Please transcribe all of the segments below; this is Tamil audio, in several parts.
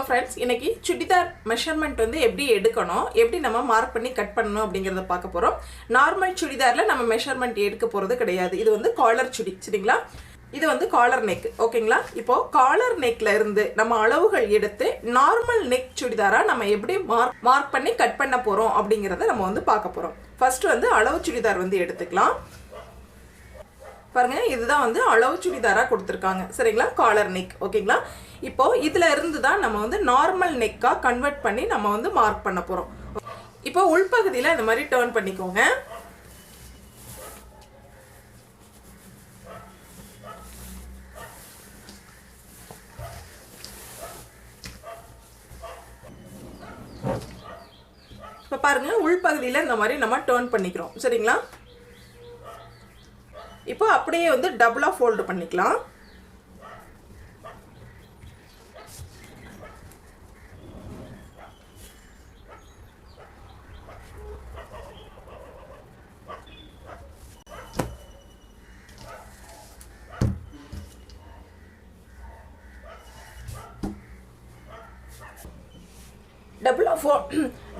ஃப்ரெண்ட்ஸ், இன்னைக்கு சுடிதார் மெஷர்மெண்ட் வந்து எப்படி எடுக்கணும், எப்படி நம்ம மார்க் பண்ணி கட் பண்ணணும் அப்படிங்கிறத பார்க்க போகிறோம். நார்மல் சுடிதாரில் நம்ம மெஷர்மெண்ட் எடுக்க போகிறது கிடையாது. இது வந்து காலர் சுடி, சரிங்களா? இது வந்து காலர் நெக், ஓகேங்களா? இப்போது காலர் நெக்கில் இருந்து நம்ம அளவுகள் எடுத்து நார்மல் நெக் சுடிதாராக நம்ம எப்படி மார்க் பண்ணி கட் பண்ண போகிறோம் அப்படிங்கிறத நம்ம வந்து பார்க்க போகிறோம். ஃபஸ்ட்டு வந்து அளவு சுடிதார் வந்து எடுத்துக்கலாம். பாருங்க, இதுதான் வந்து அளவு சுடிதாராக கொடுத்துருக்காங்க, சரிங்களா? காலர் நெக், ஓகேங்களா? இப்போ இதுல இருந்து தான் நம்ம வந்து நார்மல் நெக்கா கன்வெர்ட் பண்ணி நம்ம வந்து மார்க் பண்ண போறோம். இப்போ உள்பகுதியில் இந்த மாதிரி டர்ன் பண்ணிக்கோங்க. இப்போ பாருங்க, உள்பகுதியில் இந்த மாதிரி நம்ம டர்ன் பண்ணிக்கிறோம், சரிங்களா? இப்போ அப்படியே வந்து டபுளா ஃபோல்டு பண்ணிக்கலாம்.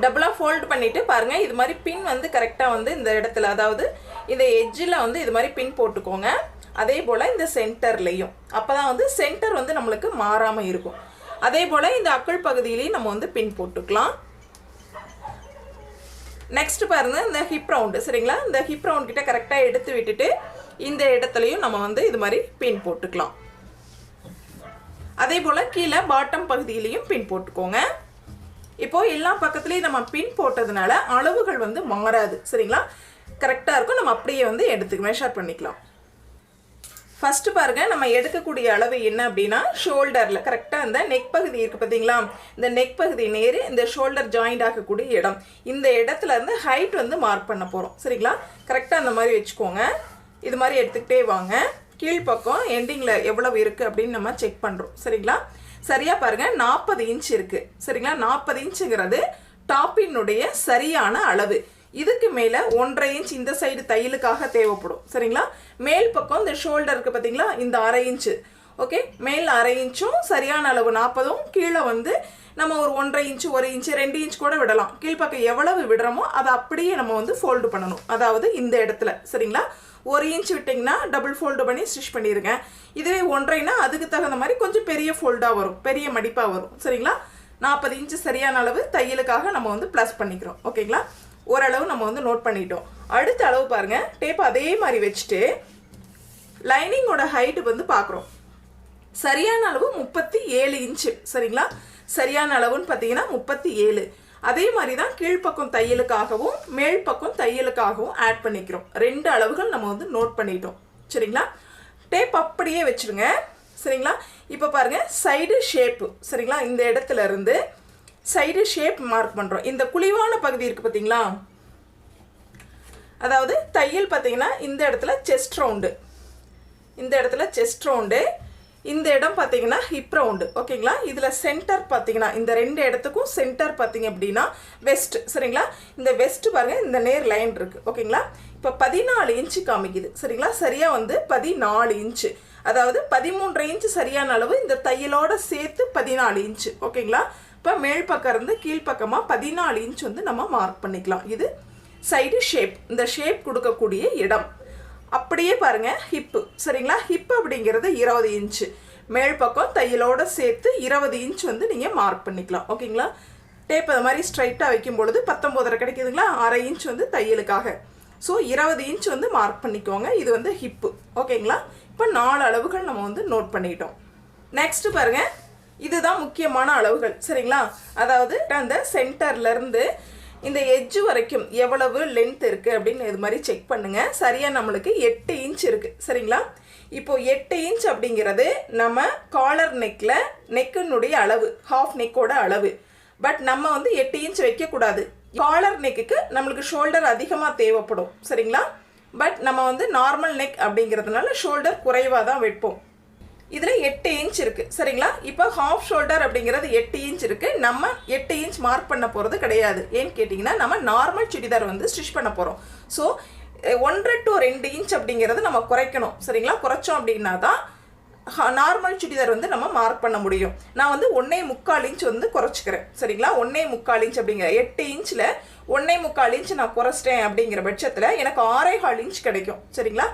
டபுளா ஃபோல்டு பண்ணிட்டு பாருங்க, இது மாதிரி பின் வந்து கரெக்டாக வந்து இந்த இடத்துல, அதாவது இந்த எட்ஜில் வந்து இது மாதிரி பின் போட்டுக்கோங்க. அதே போல் இந்த சென்டர்லையும், அப்போ தான் வந்து சென்டர் வந்து நம்மளுக்கு மாறாமல் இருக்கும். அதே போல் இந்த அக்குள் பகுதியிலையும் நம்ம வந்து பின் போட்டுக்கலாம். நெக்ஸ்ட் பாருங்க, இந்த ஹிப் ரவுண்டு, சரிங்களா? இந்த ஹிப் ரவுண்ட் கிட்ட கரெக்டாக எடுத்து விட்டுட்டு இந்த இடத்துலையும் நம்ம வந்து இது மாதிரி பின் போட்டுக்கலாம். அதே போல் கீழே பாட்டம் பகுதியிலையும் பின் போட்டுக்கோங்க. இப்போ எல்லா பக்கத்துலேயும் நம்ம பின் போட்டதுனால அளவுகள் வந்து மாறாது, சரிங்களா? கரெக்டாக இருக்கும். நம்ம அப்படியே வந்து மெஷர் பண்ணிக்கலாம். ஃபஸ்ட்டு பாருங்க, நம்ம எடுக்கக்கூடிய அளவு என்ன அப்படின்னா, ஷோல்டரில் கரெக்டாக இந்த நெக் பகுதி இருக்குது பார்த்தீங்களா? இந்த நெக் பகுதி நேர் இந்த ஷோல்டர் ஜாயிண்ட் ஆகக்கூடிய இடம், இந்த இடத்துல இருந்து ஹைட் வந்து மார்க் பண்ண போகிறோம், சரிங்களா? கரெக்டாக அந்த மாதிரி வச்சுக்கோங்க. இது மாதிரி எடுத்துக்கிட்டே வாங்க. கீழ்ப்பக்கம் எண்டிங்கில் எவ்வளவு இருக்குது அப்படின்னு நம்ம செக் பண்ணுறோம், சரிங்களா? சரியா பாருங்க, 40 இன்ச் இருக்கு, சரிங்களா? 40 இன்ச்சுங்கிறது டாப்பினுடைய சரியான அளவு. இதுக்கு மேலே 1.5 இன்ச் இந்த சைடு தையலுக்காக தேவைப்படும், சரிங்களா? மேல் பக்கம் இந்த ஷோல்டருக்கு பார்த்தீங்களா, இந்த 1/2 இன்ச்சு, ஓகே? மேல் 1/2 இன்ச்சும் சரியான அளவு 40ம், கீழே வந்து நம்ம ஒரு 1.5 இன்ச்சு, 1 இன்ச்சு, 2 இன்ச் கூட விடலாம். கீழ்ப்பக்கம் எவ்வளவு விடுறோமோ அதை அப்படியே நம்ம வந்து ஃபோல்டு பண்ணணும், அதாவது இந்த இடத்துல, சரிங்களா? 1 இன்ச் விட்டிங்கன்னா டபுள் ஃபோல்டு பண்ணி ஸ்டிச் பண்ணிடுங்க. இதுவே 1.5னா அதுக்கு தகுந்த மாதிரி கொஞ்சம் பெரிய ஃபோல்டாக வரும், பெரிய மடிப்பாக வரும், சரிங்களா? 40 இன்ச்சு சரியான அளவு தையலுக்காக நம்ம வந்து ப்ளஸ் பண்ணிக்கிறோம், ஓகேங்களா? ஓரளவு நம்ம வந்து நோட் பண்ணிட்டோம். அடுத்த அளவு பாருங்க, டேப் அதே மாதிரி வச்சுட்டு லைனிங்கோட ஹைட்டு வந்து பார்க்குறோம். சரியான அளவு 37 இன்ச்சு, சரிங்களா? சரியான அளவுன்னு பார்த்தீங்கன்னா 37. அதே மாதிரி தான் கீழ்ப்பக்கம் தையலுக்காகவும் மேல் பக்கம் தையலுக்காகவும் ஆட் பண்ணிக்கிறோம். 2 அளவுகள் நம்ம வந்து நோட் பண்ணிட்டோம், சரிங்களா? டேப் அப்படியே வச்சுருங்க, சரிங்களா? இப்போ பாருங்கள், சைடு ஷேப்பு, சரிங்களா? இந்த இடத்துல இருந்து சைடு ஷேப் மார்க் பண்ணுறோம். இந்த குழிவான பகுதி இருக்குது பார்த்தீங்களா, அதாவது தையல் பார்த்தீங்கன்னா இந்த இடத்துல செஸ்ட் ரவுண்டு, இந்த இடத்துல செஸ்ட் ரவுண்டு, இந்த இடம் பார்த்தீங்கன்னா ஹிப் ரவுண்டு, ஓகேங்களா? இதில் சென்டர் பார்த்தீங்கன்னா இந்த 2 இடத்துக்கும் சென்டர் பார்த்தீங்க அப்படின்னா வெஸ்ட், சரிங்களா? இந்த வெஸ்ட் பாருங்கள், இந்த நேர் லைன் இருக்குது, ஓகேங்களா? இப்போ 14 இன்ச்சு காமிக்குது, சரிங்களா? சரியாக வந்து 14 இன்ச்சு, அதாவது 13.5 இன்ச்சு சரியான அளவு. இந்த தையலோட சேர்த்து 14 இன்ச்சு, ஓகேங்களா? இப்போ மேல் பக்கம் இருந்து கீழ்ப்பக்கமாக 14 இன்ச் வந்து நம்ம மார்க் பண்ணிக்கலாம். இது சைடு ஷேப், இந்த ஷேப் கொடுக்கக்கூடிய இடம். அப்படியே பாருங்க, ஹிப்பு, சரிங்களா? ஹிப் அப்படிங்கிறது 20 இன்ச்சு, மேல் பக்கம் தையலோட சேர்த்து 20 இன்ச் வந்து நீங்கள் மார்க் பண்ணிக்கலாம், ஓகேங்களா? டேப் அது மாதிரி ஸ்ட்ரைட்டாக வைக்கும் பொழுது 19.5 கிடைக்குதுங்களா? 1/2 இன்ச் வந்து தையலுக்காக. ஸோ 20 இன்ச் வந்து மார்க் பண்ணிக்கோங்க. இது வந்து ஹிப்பு, ஓகேங்களா? இப்போ 4 அளவுகள் நம்ம வந்து நோட் பண்ணிட்டோம். நெக்ஸ்ட் பாருங்க, இதுதான் முக்கியமான அளவுகள், சரிங்களா? அதாவது அந்த சென்டர்லேருந்து இந்த எட்ஜு வரைக்கும் எவ்வளவு லென்த் இருக்குது அப்படின்னு இது மாதிரி செக் பண்ணுங்கள். சரியாக நம்மளுக்கு 8 இன்ச் இருக்குது, சரிங்களா? இப்போது 8 இன்ச் அப்படிங்கிறது நம்ம காலர் நெக்கில் நெக்கினுடைய அளவு, ஹாஃப் நெக்கோட அளவு. பட் நம்ம வந்து 8 இன்ச் வைக்கக்கூடாது. காலர் நெக்குக்கு நம்மளுக்கு ஷோல்டர் அதிகமாக தேவைப்படும், சரிங்களா? பட் நம்ம வந்து நார்மல் நெக் அப்படிங்கிறதுனால ஷோல்டர் குறைவாக தான் வைப்போம். இதில் 8 இன்ச் இருக்குது, சரிங்களா? இப்போ ஹாஃப் ஷோல்டர் அப்படிங்கிறது 8 இன்ச் இருக்குது. நம்ம 8 இன்ச் மார்க் பண்ண போகிறது கிடையாது. ஏன்னு கேட்டிங்கன்னா, நம்ம நார்மல் சுடிதார் வந்து ஸ்டிச் பண்ண போகிறோம். ஸோ 1.5 to 2 இன்ச் அப்படிங்கிறது நம்ம குறைக்கணும், சரிங்களா? குறைச்சோம் அப்படின்னா தான் நார்மல் சுடிதார் வந்து நம்ம மார்க் பண்ண முடியும். நான் வந்து 1.25 இன்ச் வந்து குறைச்சிக்கிறேன். சரிங்களா, 1.25 இன்ச் அப்படிங்கிற 8 இன்ச்சில் 1.25 இன்ச் நான் குறைச்சிட்டேன் அப்படிங்கிற பட்சத்தில் எனக்கு 6.25 இன்ச் கிடைக்கும். சரிங்களா,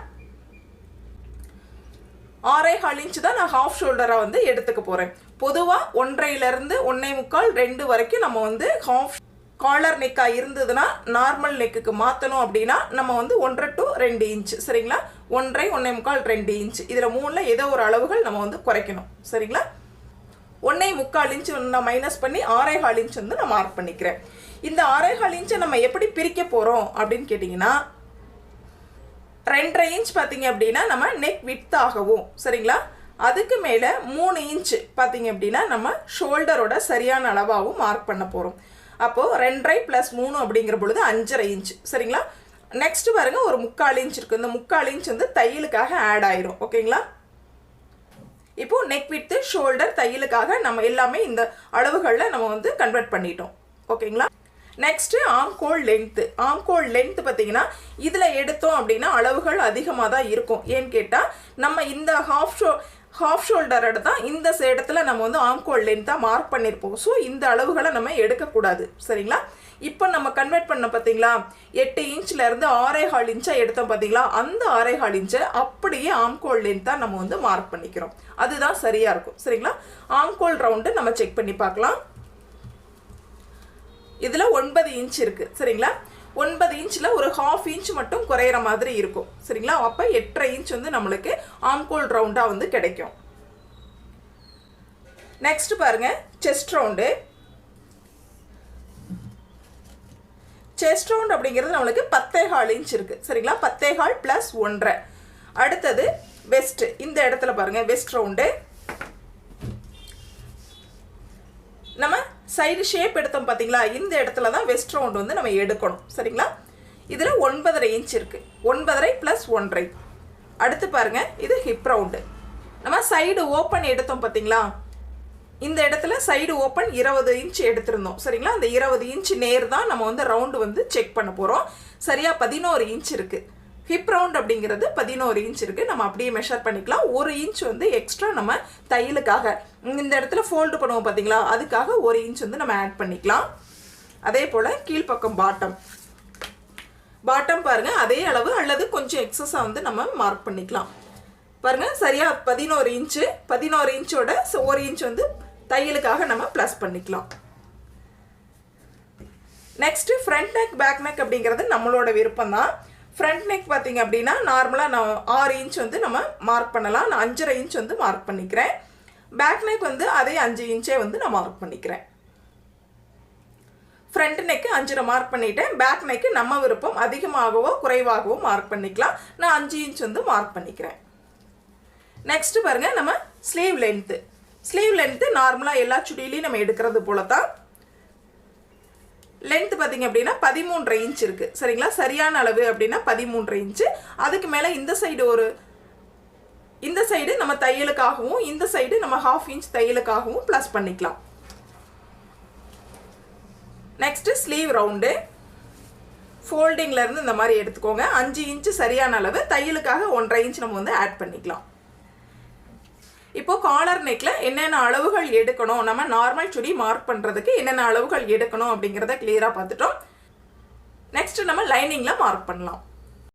6.25 இன்ச் தான் நான் ஹாஃப் ஷோல்டராக வந்து எடுத்துக்க போகிறேன். பொதுவாக 1.5 1.25 2 வரைக்கும் நம்ம வந்து ஹாஃப் காலர் நெக்காக இருந்ததுன்னா நார்மல் நெக்குக்கு மாற்றணும் அப்படின்னா நம்ம வந்து 1 to 2 இன்ச். சரிங்களா, 1.5 1.25 2 இன்ச் இதில் 3ல் ஏதோ ஒரு அளவுகள் நம்ம வந்து குறைக்கணும். சரிங்களா, 1.25 இன்ச் நான் மைனஸ் பண்ணி 6.25 இன்ச் வந்து நான் மார்க் பண்ணிக்கிறேன். இந்த 6.25 இன்ச்சை நம்ம எப்படி பிரிக்க போகிறோம் அப்படின்னு கேட்டிங்கன்னா 2.5 இன்ச் பார்த்தீங்க அப்படின்னா நம்ம நெக் விட்த் ஆகவும், சரிங்களா, அதுக்கு மேலே 3 இன்ச் பார்த்தீங்க அப்படின்னா நம்ம ஷோல்டரோட சரியான அளவாகவும் மார்க் பண்ண போகிறோம். அப்போது 2.5 + 3 அப்படிங்கிற பொழுது 5.5 இன்ச். சரிங்களா, நெக்ஸ்ட் பாருங்கள் ஒரு 3/4 இன்ச் இருக்குது. இந்த 3/4 இன்ச் வந்து தையலுக்காக ஆட் ஆயிரும். ஓகேங்களா, இப்போது நெக் வித்து ஷோல்டர் தையலுக்காக நம்ம எல்லாமே இந்த அளவுகளில் நம்ம வந்து கன்வெர்ட் பண்ணிட்டோம். ஓகேங்களா, நெக்ஸ்ட்டு ஆம்கோல் லென்த்து. ஆம்கோல் லென்த்து பார்த்தீங்கன்னா இதில் எடுத்தோம் அப்படின்னா அளவுகள் அதிகமாக தான் இருக்கும். ஏன்னு கேட்டால் நம்ம இந்த ஹாஃப் ஷோல்டரோட தான் இந்த இடத்துல நம்ம வந்து ஆம்கோல் லென்த்தாக மார்க் பண்ணியிருப்போம். ஸோ இந்த அளவுகளை நம்ம எடுக்கக்கூடாது. சரிங்களா, இப்போ நம்ம கன்வெர்ட் பண்ண பார்த்தீங்களா 8 இன்ச்லேருந்து 6.25 இன்ச்சாக எடுத்தோம் பார்த்தீங்களா, அந்த 6.25 இன்ச்சை அப்படியே ஆம்கோல் லென்த்தாக நம்ம வந்து மார்க் பண்ணிக்கிறோம். அதுதான் சரியாக இருக்கும். சரிங்களா, ஆம்கோல் ரவுண்டு நம்ம செக் பண்ணி பார்க்கலாம். இதில் 9 இன்ச் இருக்குது. சரிங்களா, 9 இன்ச்சில் ஒரு 1/2 இன்ச் மட்டும் குறையிற மாதிரி இருக்கும். சரிங்களா, அப்போ 8.5 இன்ச் வந்து நம்மளுக்கு ஆம்கோல் ரவுண்டாக வந்து கிடைக்கும். நெக்ஸ்ட் பாருங்க செஸ்ட் ரவுண்டு. செஸ்ட் ரவுண்ட் அப்படிங்கிறது நம்மளுக்கு 10.25 இன்ச் இருக்குது. சரிங்களா, 10.25 + 1.5. அடுத்தது வெஸ்ட். இந்த இடத்துல பாருங்க வெஸ்ட் ரவுண்டு நம்ம சைடு ஷேப் எடுத்தோம் பார்த்தீங்களா, இந்த இடத்துல தான் வெஸ்ட் ரவுண்ட் வந்து நம்ம எடுக்கணும். சரிங்களா, இதில் 9.5 இன்ச் இருக்குது. 9.5 + 1.5. அடுத்து பாருங்கள் இது ஹிப் ரவுண்டு. நம்ம சைடு ஓப்பன் எடுத்தோம் பார்த்தீங்களா, இந்த இடத்துல சைடு ஓப்பன் 20 இன்ச் எடுத்திருந்தோம். சரிங்களா, அந்த 20 இன்ச் நேர் தான் நம்ம வந்து ரவுண்டு வந்து செக் பண்ண போகிறோம். சரியாக 11 இன்ச் இருக்குது. ஹிப் ரவுண்ட் அப்படிங்கிறது 11 இன்ச் இருக்குது. நம்ம அப்படியே மெஷர் பண்ணிக்கலாம். 1 இன்ச் வந்து எக்ஸ்ட்ரா நம்ம தையலுக்காக இந்த இடத்துல ஃபோல்டு பண்ணுவோம் பார்த்தீங்களா, அதுக்காக 1 இன்ச் வந்து நம்ம ஆட் பண்ணிக்கலாம். அதே போல் கீழ்ப்பக்கம் பாட்டம் பாருங்கள் அதே அளவு அல்லது கொஞ்சம் எக்ஸஸாக வந்து நம்ம மார்க் பண்ணிக்கலாம். பாருங்கள் சரியாக 11 இன்ச்சு. 11 இன்ச்சோட 1 இன்ச் வந்து தையலுக்காக நம்ம ப்ளஸ் பண்ணிக்கலாம். Next front neck back neck அப்படிங்கிறது நம்மளோட விருப்பம் தான். ஃப்ரண்ட் நெக் பார்த்தீங்க அப்படின்னா நார்மலாக நான் 6 இன்ச் வந்து நம்ம மார்க் பண்ணலாம். நான் 5.5 இன்ச் வந்து மார்க் பண்ணிக்கிறேன். பேக் நெக் வந்து அதே 5 இன்ச்சே வந்து நான் மார்க் பண்ணிக்கிறேன். ஃப்ரண்ட் நெக்கு 5 மார்க் பண்ணிட்டேன். பேக் நெக்கு நம்ம விருப்பம் அதிகமாகவோ குறைவாகவோ மார்க் பண்ணிக்கலாம். நான் 5 இன்ச் வந்து மார்க் பண்ணிக்கிறேன். நெக்ஸ்ட் பாருங்கள் நம்ம ஸ்லீவ் லென்த்து. ஸ்லீவ் லென்த்து நார்மலாக எல்லா சுடியிலையும் நம்ம எடுக்கிறது போல தான். லென்த் பார்த்தீங்க அப்படின்னா 13.5 இன்ச் இருக்குது. சரிங்களா, சரியான அளவு அப்படின்னா 13.5 இன்ச்சு. அதுக்கு மேலே இந்த சைடு நம்ம தையலுக்காகவும் இந்த சைடு நம்ம 1/2 இன்ச் தையலுக்காகவும் ப்ளஸ் பண்ணிக்கலாம். Next sleeve round. ஃபோல்டிங்லேருந்து இந்த மாதிரி எடுத்துக்கோங்க. 5 இன்ச்சு சரியான அளவு. தையலுக்காக 1.5 இன்ச் நம்ம வந்து ஆட் பண்ணிக்கலாம். இப்போது காலர் நெக்கில் என்னென்ன அளவுகள் எடுக்கணும், நம்ம நார்மல் சுடி மார்க் பண்ணுறதுக்கு என்னென்ன அளவுகள் எடுக்கணும் அப்படிங்கிறத கிளியராக பார்த்துட்டோம். நெக்ஸ்ட் நம்ம லைனிங்கில் மார்க் பண்ணலாம்.